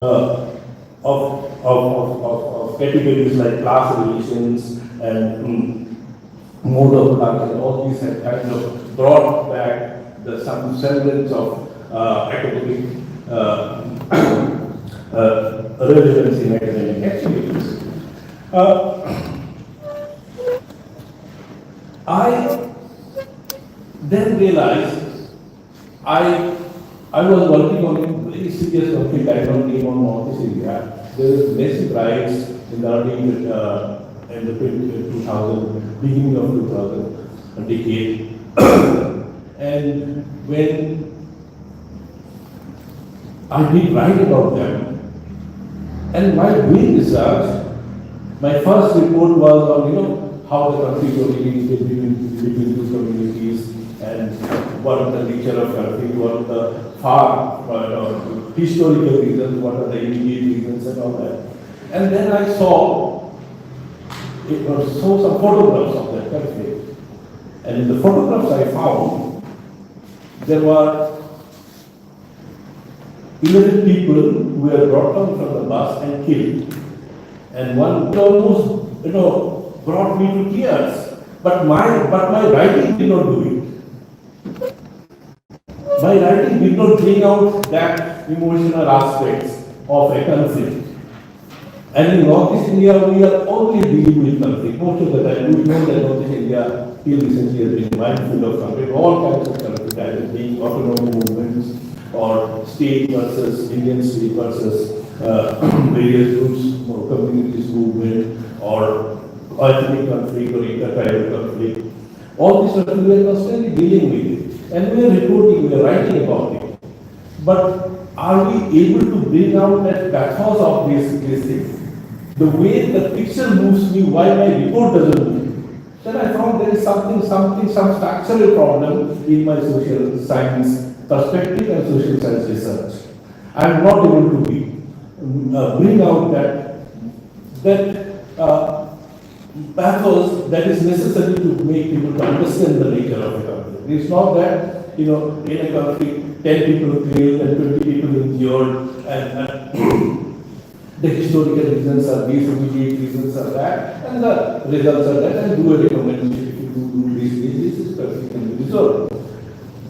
uh, of categories like class relations and mode of production. All these have kind of brought back some semblance of academic relevance in academic activities. Uh, I then realized I I was working on a very serious conflict I don't name on Northeast India. There was massive riots in the early in the 2000, beginning of 2000 decade. And when I did write about them, and while doing research, my first report was on how the conflict originated between two communities and what are the nature of conflict, what are the far historical reasons, what are the immediate reasons and all that. And then I saw some photographs of that conflict. And in the photographs I found, there were 11 people who were brought down from the bus and killed. And one almost, brought me to tears. But my writing did not do it. My writing did not bring out that emotional aspects of a conflict. And in Northeast India, we are always dealing with conflict. Most of the time, we know that Northeast India till recently has been mindful of conflict, all kinds of conflict, either being autonomous movements or state versus Indian state versus various groups or communities movement or ethnic conflict or intertribal conflict. All these conflicts we are constantly dealing with it. And we are reporting, we are writing about it. But are we able to bring out that pathos of these things? The way the picture moves me while my report doesn't move. Then I found there is some structural problem in my social science perspective and social science research. I am not able to bring out that pathos that is necessary to make people to understand the nature of a conflict. It's not that in a conflict 10 people killed and 20 people injured and the historical reasons are these, immediate reasons are that, and the results are that, and do a recommendation if you do this is perfectly resolved.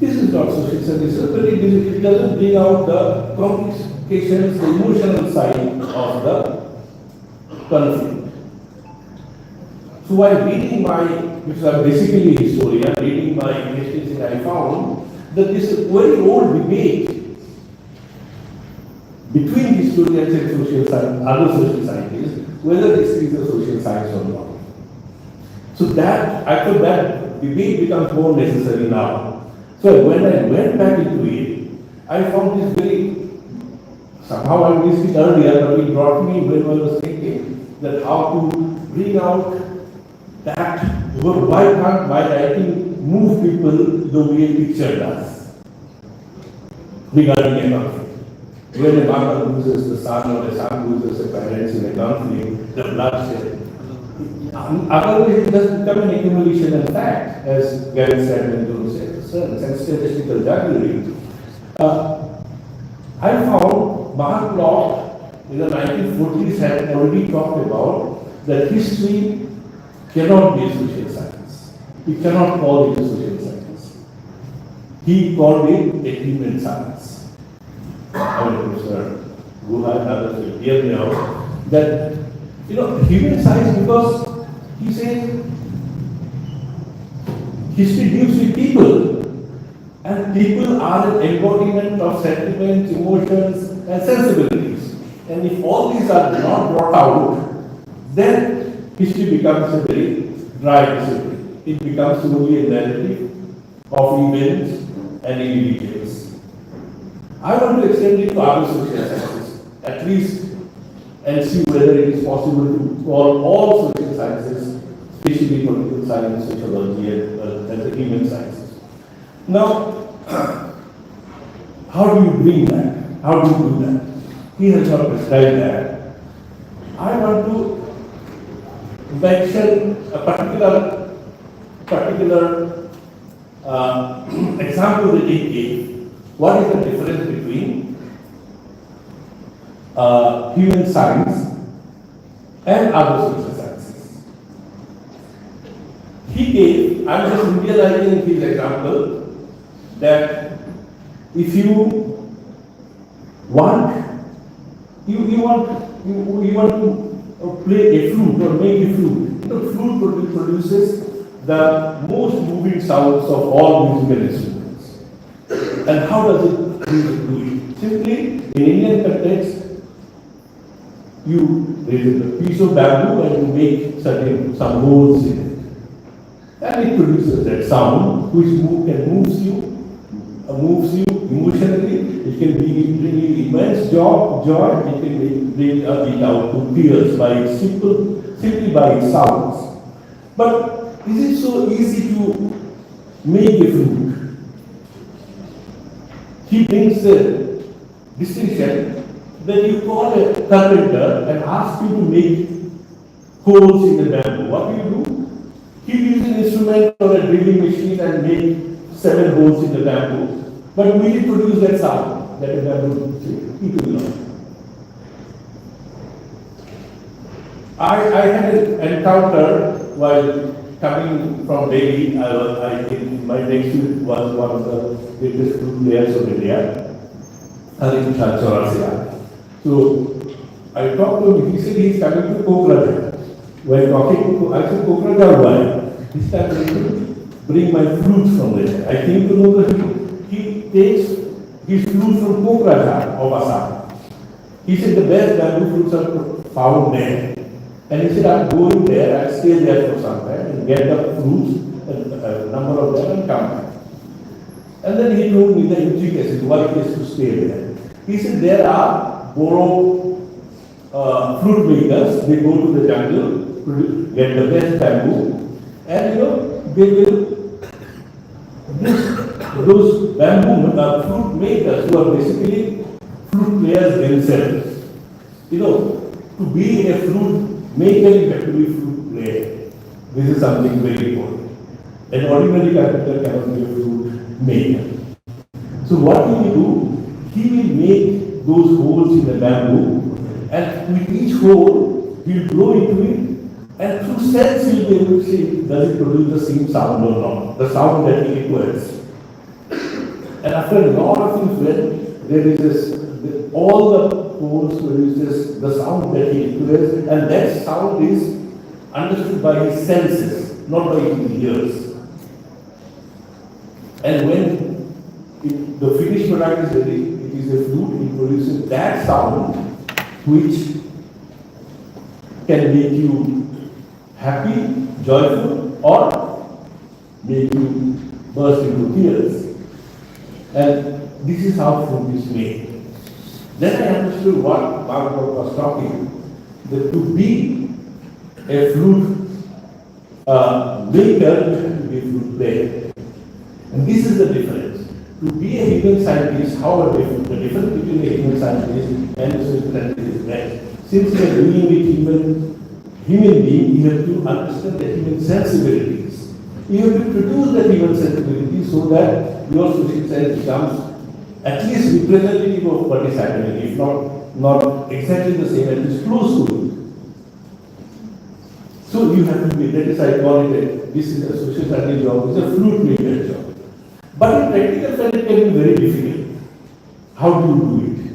This is not social services, but it doesn't bring out the complications, the emotional side of the conflict. So while reading because I'm basically a historian, reading my investigations, I found that this very old debate between historians and social science, other social scientists, whether this is a social science or not. So I thought that debate becomes more necessary now. So when I went back into it, I found this somehow I missed it earlier, but it brought me when I was thinking that how to bring out that, why can't my writing move people the way a picture does regarding a conflict. When a mother loses the son or a son loses the parents in a conflict, the bloodshed. Otherwise, it does become an accumulation and fact, as Gary said and Joe said, and statistical jugglery. I found Mark Bloch in the 1940s had already talked about that history cannot be a social science. We cannot call it a social science. He called it a human science. Our Professor Guha and others will hear me out that human science, because he said history deals with people, and people are an embodiment of sentiments, emotions, and sensibilities. And if all these are not brought out, then history becomes a very dry discipline. It becomes only a narrative of events and individuals. I want to extend it to other social sciences, at least, and see whether it is possible to call all social sciences, especially political science, sociology, and the human sciences. Now, how do you bring that? How do you do that? He has not prescribed that. I want to mention a particular example that he gave. What is the difference between human science, and other social sciences. He gave, I'm just realizing his example, that if you want, you want to play a flute or make a flute. The flute produces the most moving sounds of all musical instruments. And how does it do it? Simply, in Indian context, there is a piece of bamboo and you make some holes in it. And it produces that sound which moves you emotionally. It can bring you immense joy. It can bring it out to tears simply by its sounds. But is it so easy to make a flute? He brings a distinction that you call a carpenter and ask him to make holes in the bamboo. What do? He uses an instrument or a drilling machine and make 7 holes in the bamboo. But will it produce that sound that a bamboo makes? It will not. I had an encounter while coming from Delhi. I think my next week was one of the greatest flute players of India, Harinchal Chaurasia. So I talked to him. He said he's coming to Kokrajhar. While talking to, I said, Kokrajhar, why? He started to bring my flute from there. I came to know that he takes his flute from Kokrajhar of Assam. He said the best bamboo flutes are found there. And he said, I'm going there, I'll stay there for some time and get the flutes, a number of them, and come back. And then he told me the intricacies, why he has to stay there. He said there are Boro flute makers, they go to the jungle, get the best bamboo, and they will, those bamboo flute makers who are basically flute players themselves. To be a flute maker, you have to be a flute player. This is something very important. An ordinary carpenter cannot be a flute maker. So what he will do, he will make those holes in the bamboo, and with each hole, he will blow into it, and through sense he will be able to see, does it produce the same sound or not, the sound that he requires. And after a lot of influence, there is this, all the holes produces the sound that he requires, and that sound is understood by his senses, not by his ears. And when the finished product is ready, it is a flute, it produces that sound which can make you happy, joyful, or make you burst into tears. And this is how flute is made. Then I understood what Margaret was talking, that to be a flute maker, you have to be a flute player. And this is the difference. To be a human scientist, how the difference between a human scientist and a social scientist is that since you are dealing with human being, you have to understand the human sensibilities. You have to produce the human sensibilities so that your social science becomes at least representative of what is happening, if not exactly the same, at least close to it. So you have to be, that is I call it, this is a social science job, it's a flute maker job. But in practical science it can be very difficult. How do you do it?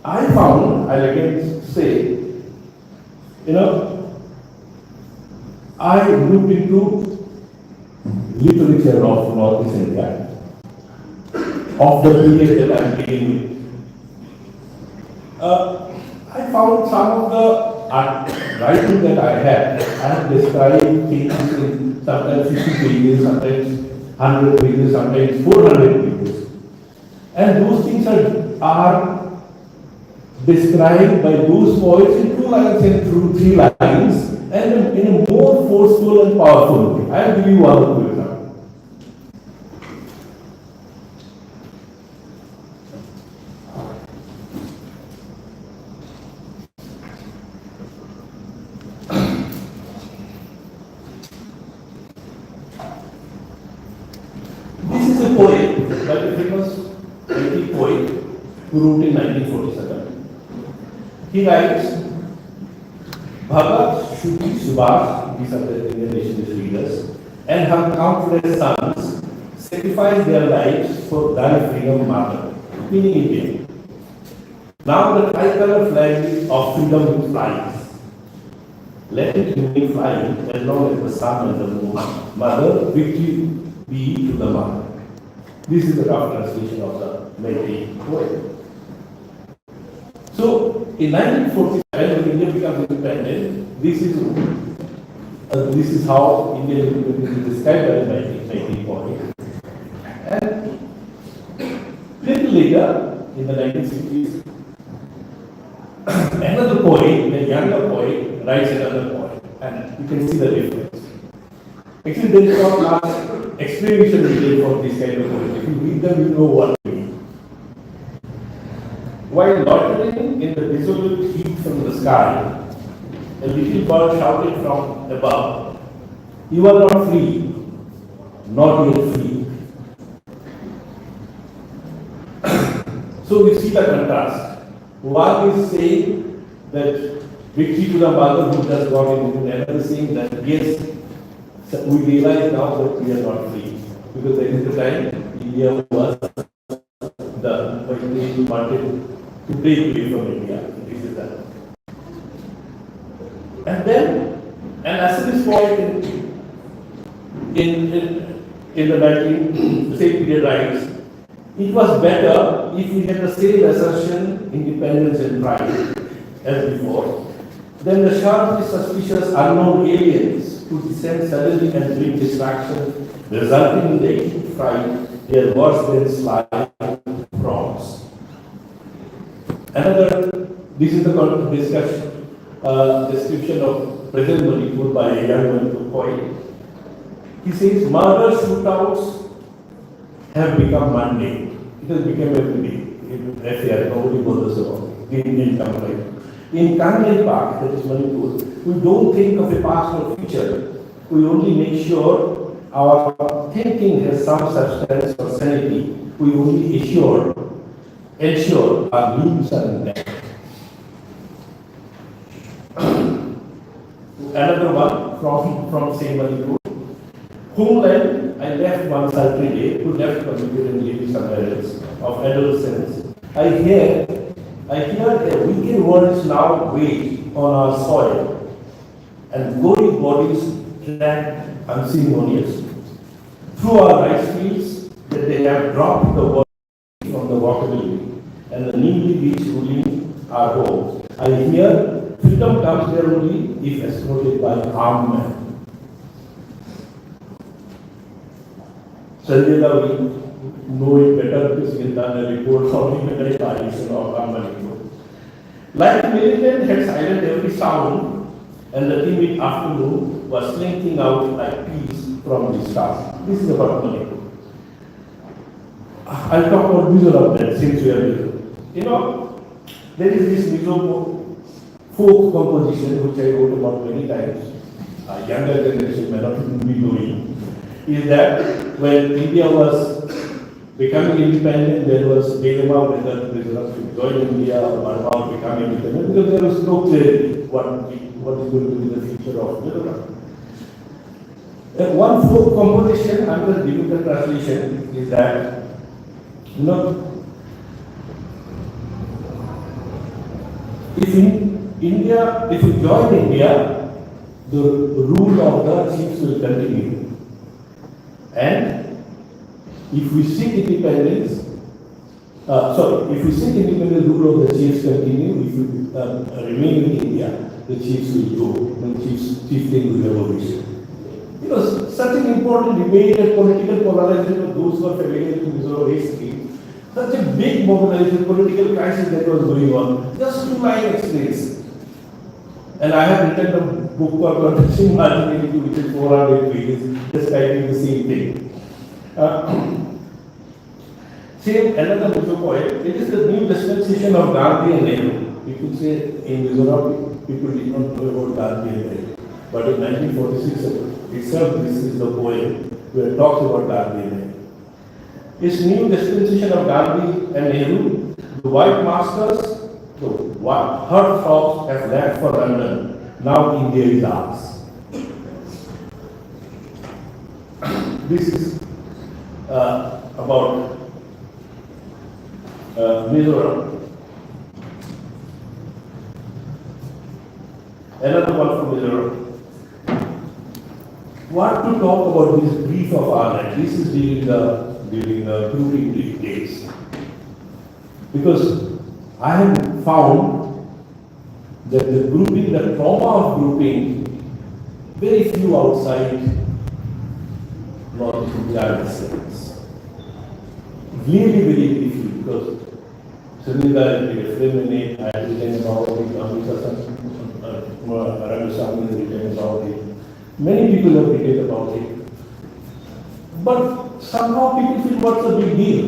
I found, I'll again say, I looked into literature of Northeast India, of the period that I am dealing with. I found some of the writing that I have described things in sometimes 50 pages, sometimes 100 pages, sometimes 400 pages. And those things are described by those poets in 2 lines and through 3 lines, and in a more forceful and powerful way. I will give you one or two examples. This is a poem by the famous Indian poet who wrote in 1947. He writes, Bhagat, Shuti, Subhash, these are the Indian nationalist leaders, and her countless sons sacrificed their lives for thy freedom martyr, meaning India. Now the tricolor flag of freedom flies. Let it remain flying as long as the sun and the moon. Mother, victory be to the mother. This is the rough translation of the Meitei poem. So, in 1947, when India becomes independent, this is how India is described as the Meitei poem. And little later, in the 1960s, another poet, a younger poet, writes another poem, and you can see the difference. Actually, there is not much explanation needed for this kind of poetry. If you read them, you know what they mean. While loitering in the desolate heat from the sky, a little bird shouted from above, "You are not free, not yet free." So we see the contrast. One is saying that victory to the mother who just got into, another is saying that yes, we realize now that we are not free. Because that is the time India was the British wanted to break away from India. This is that. And then an Assamese poet in the 19th period writes, it was better if we had the same assertion, independence and pride as before, than the sharply suspicious unknown aliens who descend suddenly and bring distraction, resulting in the acute fright, they are worse than sly frogs. This is the description of present Manipur by a young Manipur poet. He says, murder shootouts have become mundane. It has become everyday. Affair, nobody bothers about it. In Kangnam Park, that is Manipur, we don't think of a past or future. We only make sure our thinking has some substance or sanity. We only ensure our means are intact. Another one from same Manipur. Homeland, I left one sultry day, who left Manipur and lived somewhere else, of adolescence. I hear a wicked world now wage on our soil, and gory bodies dragged unceremonious through our rice fields, that they have dropped the body from the walkability, and the newly reached ruling our homes. I hear freedom comes there only if escorted by armed men. Sajal, we know it better because we have done a report on the tradition of Manipur. Like the militant had silenced every sound, and the timid afternoon was slinking out like peas from the stars. This is about Manipur. I'll talk about Mizoram then, since we are here. You know, there is this Mizo folk composition which I wrote about many times. A younger generation may not be knowing. Is that when India was becoming independent, there was dilemma whether Mizoram should join India or Burma become independent, because there was no clarity what is going to be the future of Mizoram. One folk composition under biblical translation is that, you know, if you join India, the rule of the chiefs will continue. And if we seek independence, the rule of the chiefs continue. If you remain in India, the chiefs will go, and chieftain will abolish. You know, such an important debate and political polarization of those who are familiar with Mizoram history, such a big mobilization, political crisis that was going on, just 2 lines explains. And I have written a book called Contesting Marginality, which is 400 pages, just writing the same thing. Same another Mizo poet, it is the new dispensation of Gandhi and Nehru. People say in Mizoram, people did not know about Gandhi and Nehru. But in 1946 itself, this is the poem where it talks about Gandhi and Nehru. This new dispensation of Gandhi and Nehru white masters, the her frogs have left for London. Now India is ours. This is about Mizoram. Another one from Mizoram. What to talk about this brief of our life? This is during the grouping brief days. Because I have found that the grouping, the trauma of grouping, very few outside North India understands. Really, very few, because Sunita is a film in it, I have written about it, Amrita Raghuswamy has written about it. Many people have written about it. But somehow people feel what's the big deal?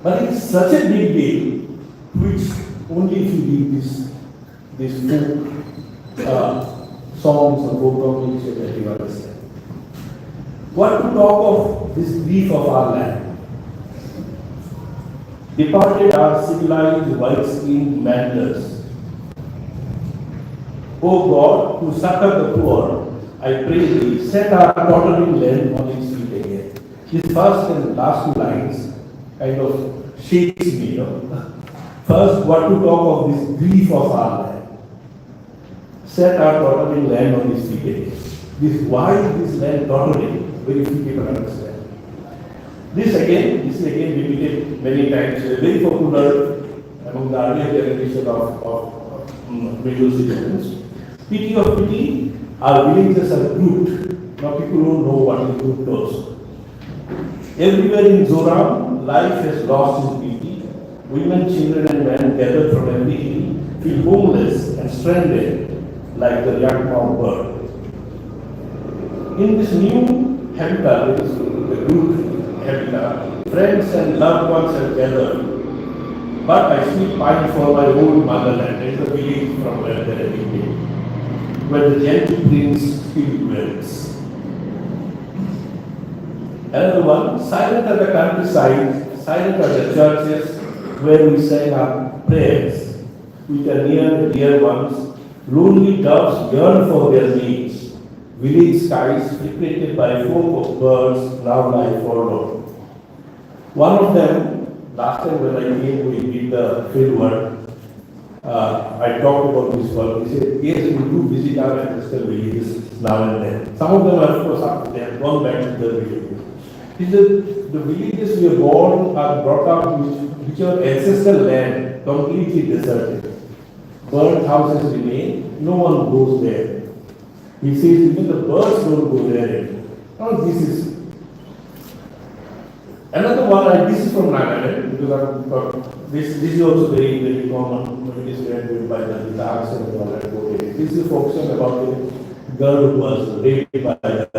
But it's such a big deal, which only if you read this folk songs and folk songs that you understand. What to talk of this grief of our land? Departed are civilized, white-skinned mantles. O God, who succor the poor, I pray thee, set our tottering land on its feet again. His first and last two lines kind of shakes me, First, what to talk of this grief of our land. Set our tottering land on its feet again. Why is this land tottering? Very few people understand. This is again repeated many times, very popular among the earlier generation of middle citizens. Pity of pity, our villages are grouped. Now people don't know what is grouped also. Everywhere in Zoram, life has lost its beauty. Women, children and men gathered from every hill feel homeless and stranded like the young bird. In this new habitat, it is the group habitat, friends and loved ones have gathered. But I still pine for my old motherland. There is a village from where they have been, where the gentle prince still dwells. Another one, silent at the countryside, silent at the churches, where we sang our prayers with the near and dear ones. Lonely doves yearn for their mates. Village skies frequented by folk of birds now lie forlorn. One of them, last time when I came, we did the field work. I talked about this work. He said, yes, we do visit our ancestral villages now and then. Some of them, of course, they have gone back to their villages. He said, the villages we are born are brought up which are ancestral land, completely deserted. Burnt houses remain, no one goes there. He says, even the birds don't go there. Now, this is another one, this is from Nagaland, because this is also very, very common. It is read by the guitars and all that. This is focusing about a girl who was raped by the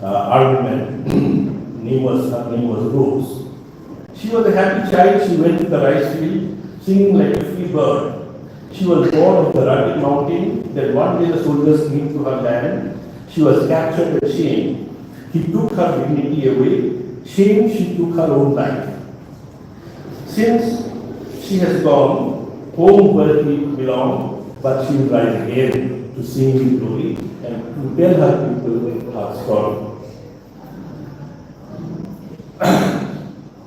army man. Her name was Rose. She was a happy child. She went to the rice field, singing like a free bird. She was born of the rugged mountain. Then one day the soldiers came to her land. She was captured with shame. He took her dignity away. Shame, she took her own life. Since she has gone home where she belongs, but she will rise again to sing in glory and to tell her people her story.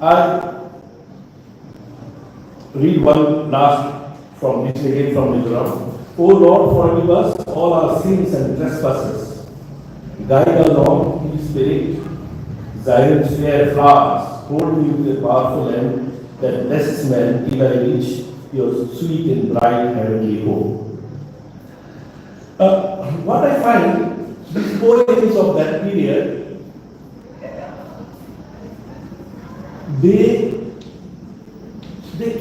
I read one last from this again from Mizoram. O Lord, forgive us all our sins and trespasses. Guide along, His Spirit, Zion's fair flowers, hold me with a powerful hand that blesses men till I reach your sweet and bright heavenly home. What I find, these poems of that period, they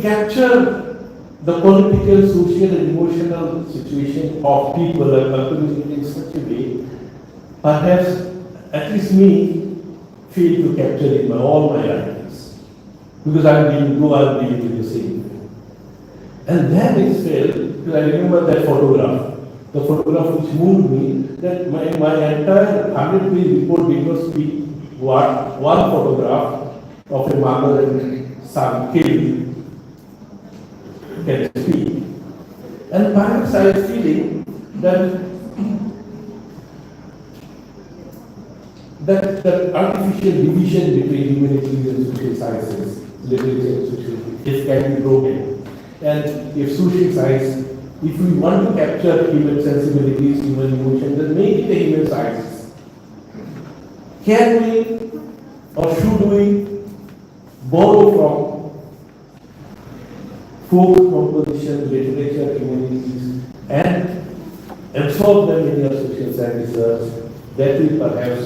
capture the political, social, and emotional situation of people and community in such a way, perhaps at least me fail to capture it in all my writings, because I'm dealing with the same thing. And then it felt, because I remember that photograph, the photograph which moved me, that my entire 100-page report did not speak what one photograph of a mother and son killed can speak. And perhaps I am feeling that that artificial division between humanities and social sciences, literature and social, it can be broken. And if social science, if we want to capture human sensibilities, human emotions, then make it a human sciences. Can we or should we borrow from folk composition, literature, humanities, and absorb them in your social science research? That will perhaps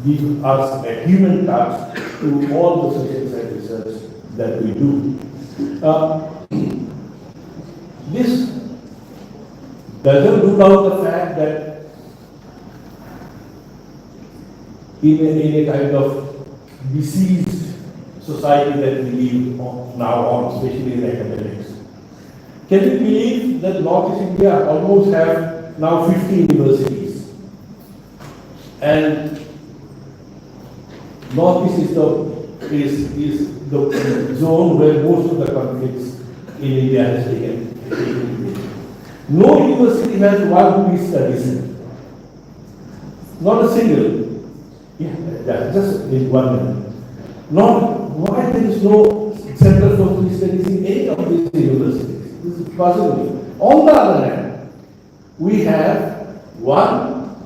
give us a human touch to all the social science research that we do. This doesn't rule out the fact that in a kind of diseased society that we live now, especially in academics. Can you believe that Northeast India almost have now 50 universities? And Northeast is the zone where most of the conflicts in India has taken place. No university has one peace studies. Not a single. Yeah, just in 1 minute. Not why there is no center for peace studies in any of these universities. This is puzzling. On the other hand, we have one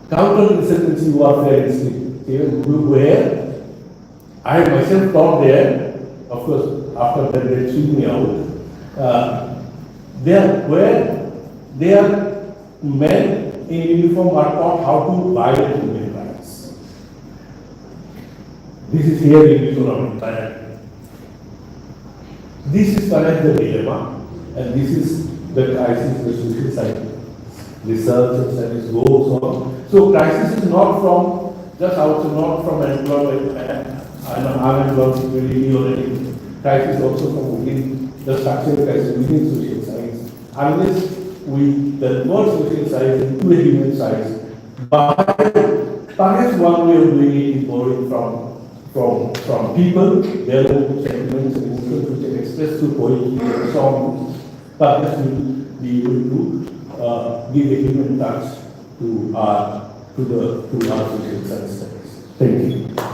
counter-insurgency warfare institute where I myself taught there, of course, after that they threw me out. Where their men in uniform are taught how to violate human rights. This is here in Mizoram, Thailand. This is perhaps the dilemma, and this is the crisis the social science research and studies goes on. So crisis is not from just out, not from employment and unemployment or anything. Crisis also from within the structural crisis within social science. Unless we convert social science into a human science, but perhaps one way of doing it is borrowing from people, their own sentiments and emotions which are expressed through poetry and song. Perhaps we will be able to give a human touch to our social science studies. Thank you.